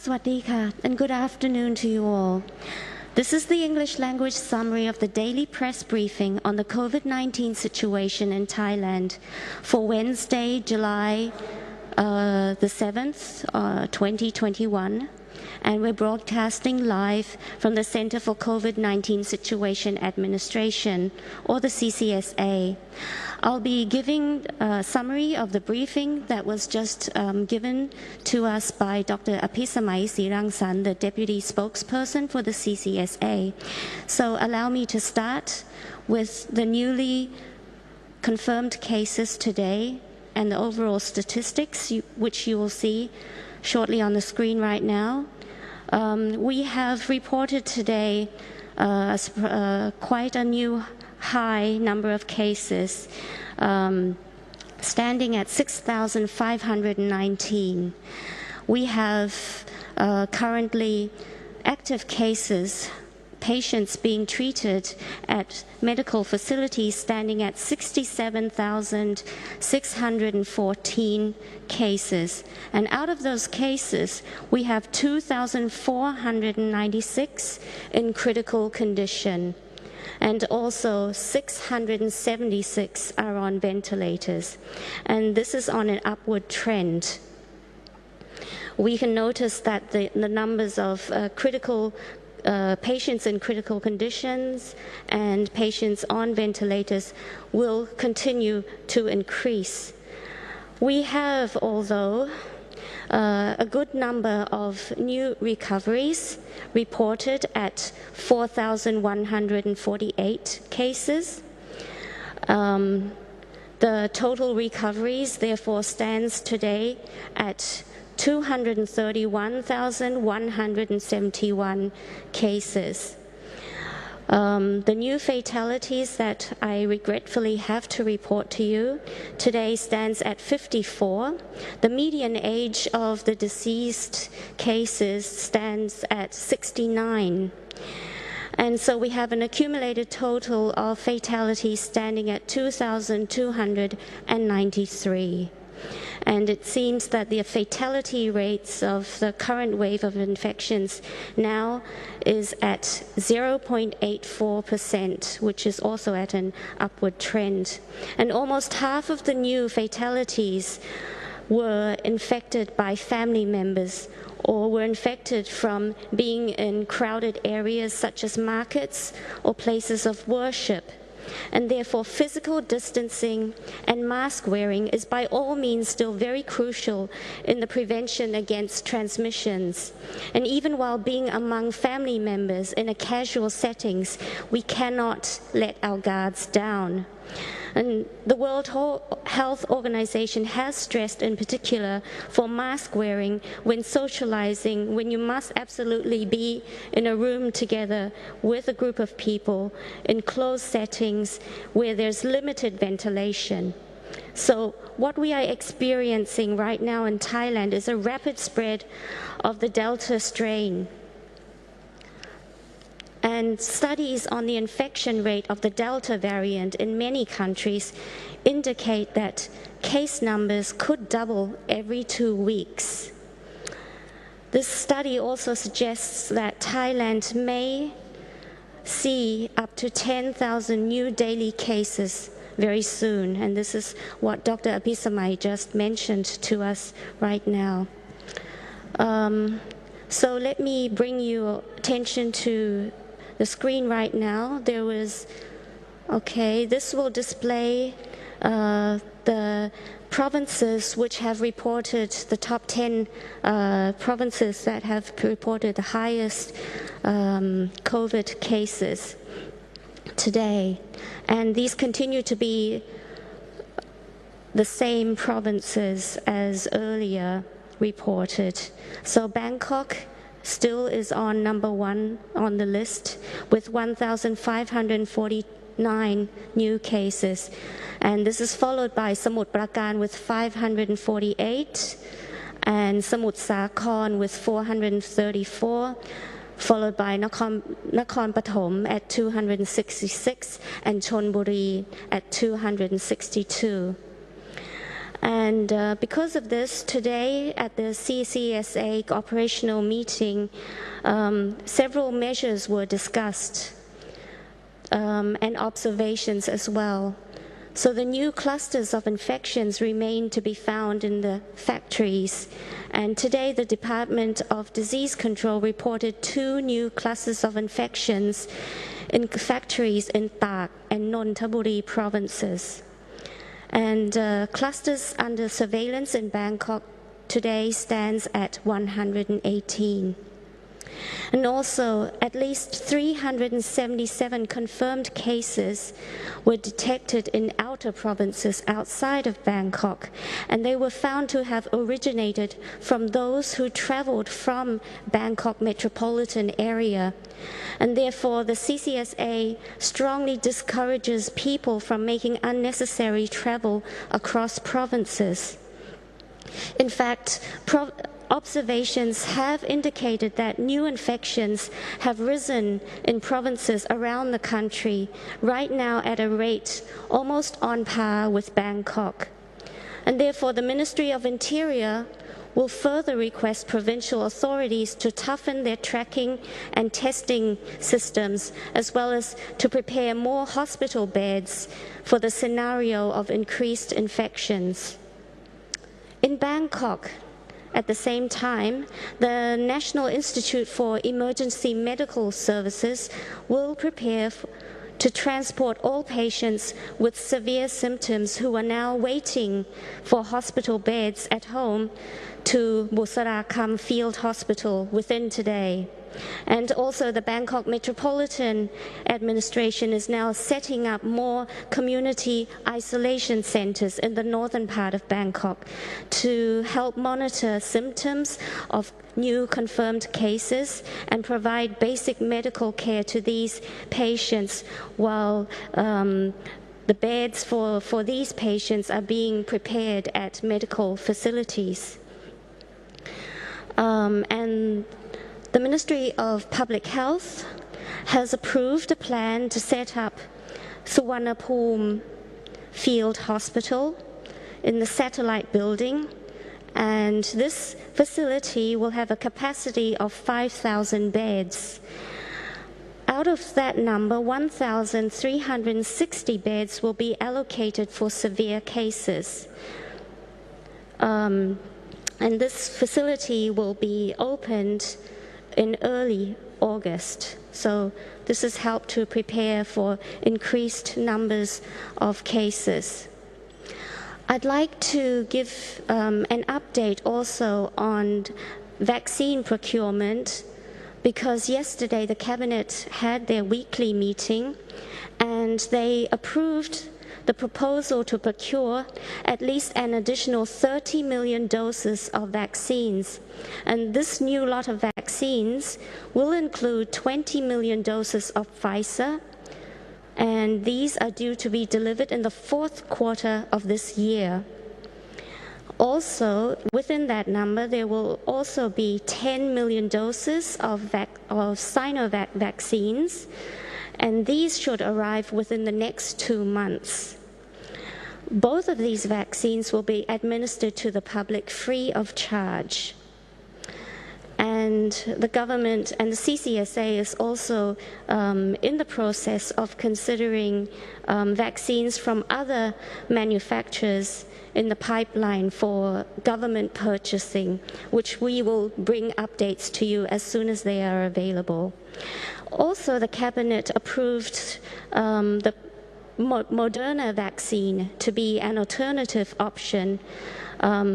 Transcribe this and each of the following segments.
Swadika, and good afternoon to you all. This is the English language summary of the daily press briefing on the COVID-19 situation in Thailand for Wednesday, July the 7th, 2021. And we're broadcasting live from the Center for COVID-19 Situation Administration, or the CCSA. I'll be giving a summary of the briefing that was just given to us by Dr. Apisamai Sirangsan, the Deputy Spokesperson for the CCSA. So allow me to start with the newly confirmed cases today and the overall statistics, which you will see shortly on the screen right now. We have reported today quite a new high number of cases, standing at 6,519. We have currently active cases, patients being treated at medical facilities standing at 67,614 cases. And out of those cases, we have 2,496 in critical condition. And also 676 are on ventilators. And this is on an upward trend. We can notice that the numbers of patients in critical conditions and patients on ventilators will continue to increase. We have, although, a good number of new recoveries reported at 4,148 cases. The total recoveries, therefore, stands today at 231,171 cases. The new fatalities that I regretfully have to report to you today stands at 54. The median age of the deceased cases stands at 69. And so we have an accumulated total of fatalities standing at 2,293. And it seems that the fatality rates of the current wave of infections now is at 0.84%, which is also at an upward trend. And almost half of the new fatalities were infected by family members or were infected from being in crowded areas such as markets or places of worship. And therefore, physical distancing and mask wearing is by all means still very crucial in the prevention against transmissions. And even while being among family members in a casual settings, we cannot let our guards down. And the World Health Organization has stressed in particular for mask wearing when socializing, when you must absolutely be in a room together with a group of people in closed settings where there's limited ventilation. So what we are experiencing right now in Thailand is a rapid spread of the Delta strain. And studies on the infection rate of the Delta variant in many countries indicate that case numbers could double every 2 weeks. This study also suggests that Thailand may see up to 10,000 new daily cases very soon. And this is what Dr. Apisamai just mentioned to us right now. So let me bring your attention to the screen right now. This will display the provinces which have reported, the top 10 provinces that have reported the highest COVID cases today. And these continue to be the same provinces as earlier reported. So Bangkok still is on number 1 on the list with 1,549 new cases. And this is followed by Samut Prakan with 548 and Samut Sakhon with 434, followed by Nakhon Pathom at 266 and Chonburi at 262. And because of this, today at the CCSA operational meeting, several measures were discussed and observations as well. So the new clusters of infections remain to be found in the factories. And today the Department of Disease Control reported 2 new clusters of infections in factories in Tak and Nonthaburi provinces. And clusters under surveillance in Bangkok today stands at 118. And also, at least 377 confirmed cases were detected in outer provinces outside of Bangkok, and they were found to have originated from those who traveled from Bangkok metropolitan area. And therefore, the CCSA strongly discourages people from making unnecessary travel across provinces. In fact, observations have indicated that new infections have risen in provinces around the country, right now at a rate almost on par with Bangkok. And therefore, the Ministry of Interior will further request provincial authorities to toughen their tracking and testing systems, as well as to prepare more hospital beds for the scenario of increased infections. In Bangkok, at the same time, the National Institute for Emergency Medical Services will prepare to transport all patients with severe symptoms who are now waiting for hospital beds at home to Busarakam Field Hospital within today. And also the Bangkok Metropolitan Administration is now setting up more community isolation centers in the northern part of Bangkok to help monitor symptoms of new confirmed cases and provide basic medical care to these patients while the beds for these patients are being prepared at medical facilities. And the Ministry of Public Health has approved a plan to set up Suvarnabhumi Field Hospital in the satellite building, and this facility will have a capacity of 5,000 beds. Out of that number, 1,360 beds will be allocated for severe cases. And this facility will be opened in early August. So this has helped to prepare for increased numbers of cases. I'd like to give an update also on vaccine procurement, because yesterday the Cabinet had their weekly meeting and they approved the proposal to procure at least an additional 30 million doses of vaccines. And this new lot of vaccines will include 20 million doses of Pfizer, and these are due to be delivered in the 4th quarter of this year. Also, within that number, there will also be 10 million doses of Sinovac vaccines, and these should arrive within the next 2 months. Both of these vaccines will be administered to the public free of charge. And the government and the CCSA is also in the process of considering vaccines from other manufacturers in the pipeline for government purchasing, which we will bring updates to you as soon as they are available. Also, the Cabinet approved the Moderna vaccine to be an alternative option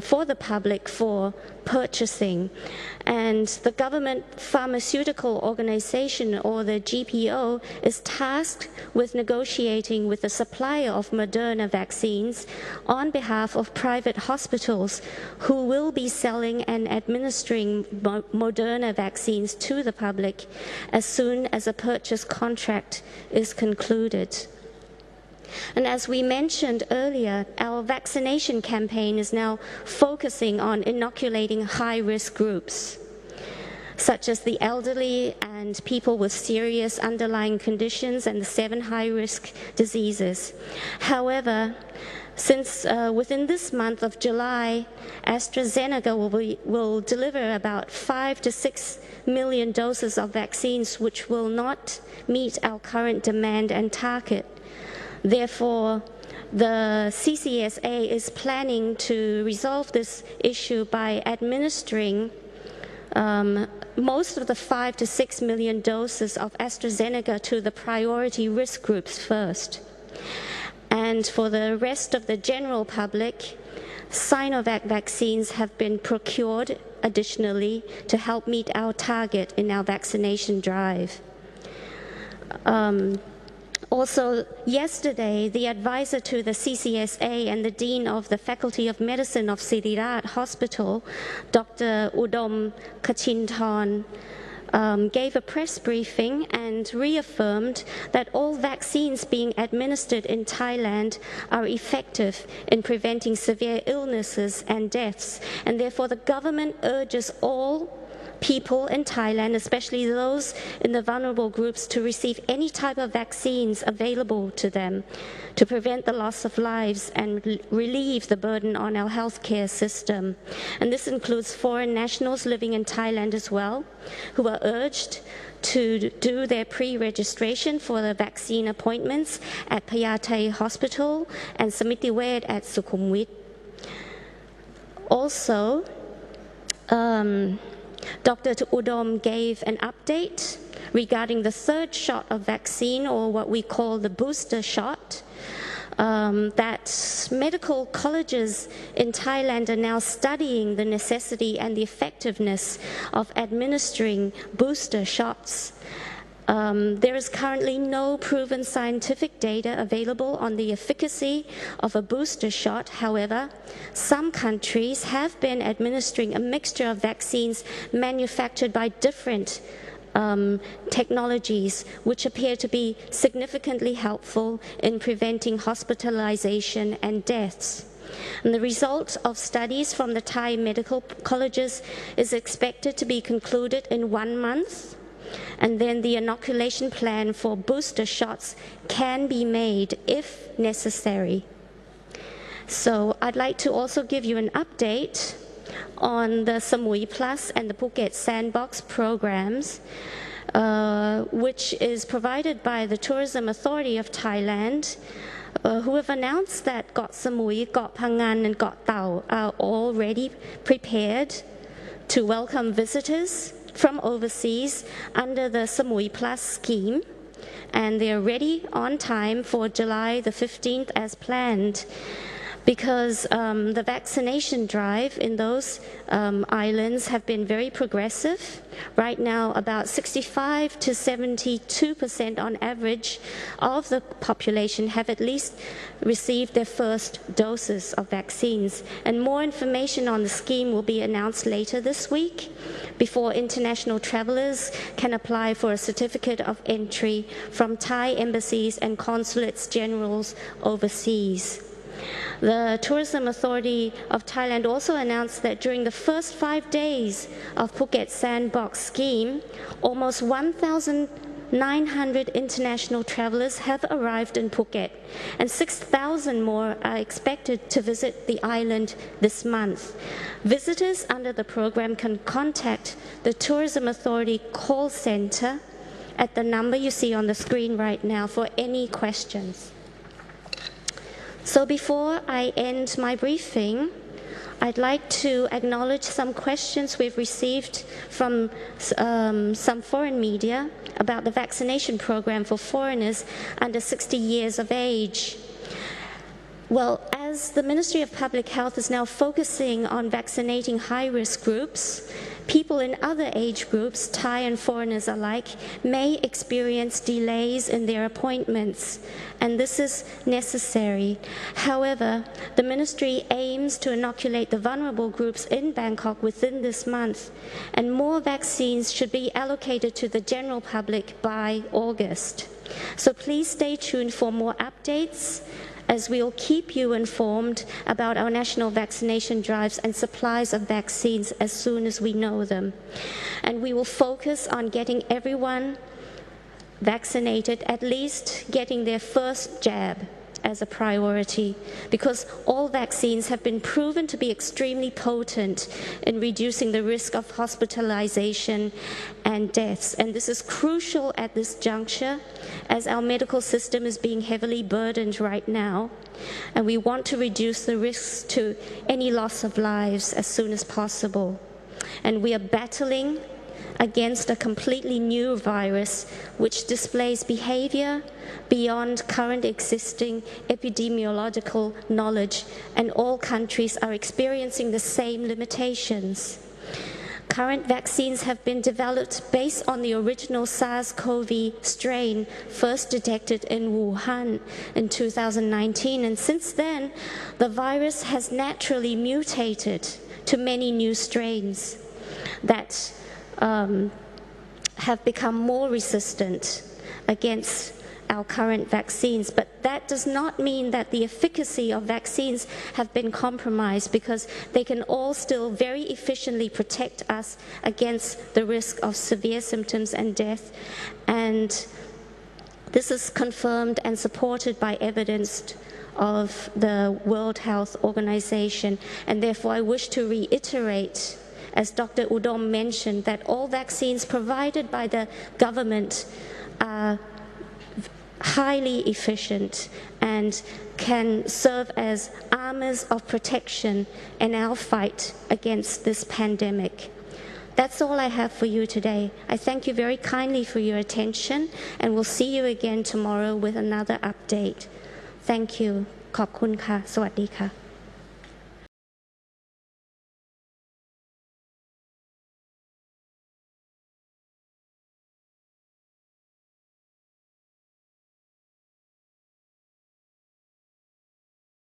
for the public for purchasing. And the government pharmaceutical organization, or the GPO, is tasked with negotiating with the supplier of Moderna vaccines on behalf of private hospitals who will be selling and administering Moderna vaccines to the public as soon as a purchase contract is concluded. And as we mentioned earlier, our vaccination campaign is now focusing on inoculating high-risk groups, such as the elderly and people with serious underlying conditions and the 7 high-risk diseases. However, Since within this month of July, AstraZeneca will deliver about 5 to 6 million doses of vaccines, which will not meet our current demand and target. Therefore, the CCSA is planning to resolve this issue by administering most of the 5 to 6 million doses of AstraZeneca to the priority risk groups first. And for the rest of the general public, Sinovac vaccines have been procured additionally to help meet our target in our vaccination drive. Also, yesterday, the advisor to the CCSA and the Dean of the Faculty of Medicine of Siriraj Hospital, Dr. Udom Kachinthorn, gave a press briefing and reaffirmed that all vaccines being administered in Thailand are effective in preventing severe illnesses and deaths, and therefore the government urges all people in Thailand, especially those in the vulnerable groups, to receive any type of vaccines available to them to prevent the loss of lives and relieve the burden on our healthcare system. And this includes foreign nationals living in Thailand as well, who are urged to do their pre-registration for the vaccine appointments at Payathai Hospital and Samitiwed at Sukhumvit. Also, Dr. Udom gave an update regarding the third shot of vaccine, or what we call the booster shot, that medical colleges in Thailand are now studying the necessity and the effectiveness of administering booster shots. There is currently no proven scientific data available on the efficacy of a booster shot. However, some countries have been administering a mixture of vaccines manufactured by different technologies, which appear to be significantly helpful in preventing hospitalization and deaths. And the result of studies from the Thai medical colleges is expected to be concluded in 1 month. And then the inoculation plan for booster shots can be made if necessary. So I'd like to also give you an update on the Samui Plus and the Phuket Sandbox programs, which is provided by the Tourism Authority of Thailand, who have announced that Got Samui, Got Phangan, and Got Tau are already prepared to welcome visitors from overseas under the Samui Plus scheme, and they are ready on time for July the 15th as planned, because the vaccination drive in those islands have been very progressive. Right now, about 65 to 72% on average of the population have at least received their first doses of vaccines. And more information on the scheme will be announced later this week, before international travelers can apply for a certificate of entry from Thai embassies and consulates generals overseas. The Tourism Authority of Thailand also announced that during the first 5 days of Phuket Sandbox scheme, almost 1,900 international travelers have arrived in Phuket, and 6,000 more are expected to visit the island this month. Visitors under the program can contact the Tourism Authority call center at the number you see on the screen right now for any questions. So before I end my briefing, I'd like to acknowledge some questions we've received from some foreign media about the vaccination program for foreigners under 60 years of age. Well, as the Ministry of Public Health is now focusing on vaccinating high-risk groups, people in other age groups, Thai and foreigners alike, may experience delays in their appointments, and this is necessary. However, the ministry aims to inoculate the vulnerable groups in Bangkok within this month, and more vaccines should be allocated to the general public by August. So please stay tuned for more updates, as we will keep you informed about our national vaccination drives and supplies of vaccines as soon as we know them. And we will focus on getting everyone vaccinated, at least getting their first jab as a priority, because all vaccines have been proven to be extremely potent in reducing the risk of hospitalization and deaths. And this is crucial at this juncture, as our medical system is being heavily burdened right now, and we want to reduce the risks to any loss of lives as soon as possible. And we are battling against a completely new virus which displays behavior beyond current existing epidemiological knowledge, and all countries are experiencing the same limitations. Current vaccines have been developed based on the original SARS-CoV strain first detected in Wuhan in 2019, and since then the virus has naturally mutated to many new strains that have become more resistant against our current vaccines. But that does not mean that the efficacy of vaccines have been compromised, because they can all still very efficiently protect us against the risk of severe symptoms and death. And this is confirmed and supported by evidence of the World Health Organization. And therefore I wish to reiterate, as Dr. Udom mentioned, that all vaccines provided by the government are highly efficient and can serve as armors of protection in our fight against this pandemic. That's all I have for you today. I thank you very kindly for your attention, and we'll see you again tomorrow with another update. Thank you. ขอบคุณค่ะ สวัสดีค่ะ